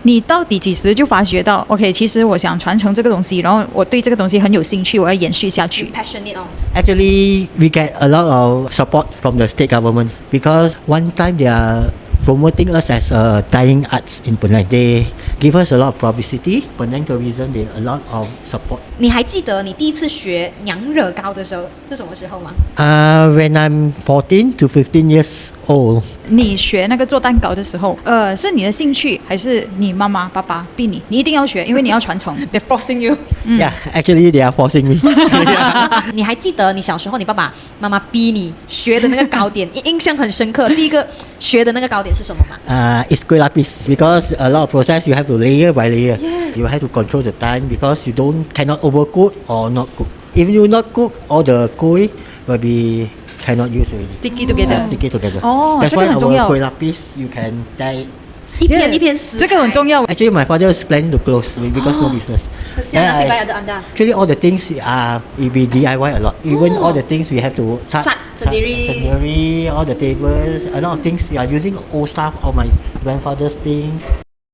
你到底几时就发觉到 OK， 其实我想传承这个东西，然后我对这个东西很有兴趣，我要延续下去。 passionate on. Actually, we get a lot of support from the state government because one time they are promoting us as a dying arts in Penang. They give us a lot of publicity. Penang tourism, they a lot of support. 你还记得你第一次学娘惹糕的时候是什么时候吗？ When I'm 14 to 15 years old. 你学那个做蛋糕的时候，是你的兴趣，还是你妈妈爸爸逼你？你一定要学，因为你要传承。They're forcing you. Yeah, actually they are forcing me. 你还记得你小时候你爸爸妈妈逼你学的那个糕点，印象很深刻。第一个学的那个糕点是什么吗？ It's kuih lapis because a lot of process you have to layer by layer. You have to control the time because you cannot overcook or not cook. If you not cook, all the kuih will be cannot use already. Sticky together. Sticky together. 哦， That's 这个 why 很 our 重要。 kuih lapis you can tie. 一片一片撕开，这个很重要。 Actually, my father is planning to close because no business. 可惜啊 Then nasib I- baik ada anda. Actually, all the things it be DIY a lot. Even all the things we have to cat sendiri. all the tables, a lot of things we are using old stuff or my grandfather's things.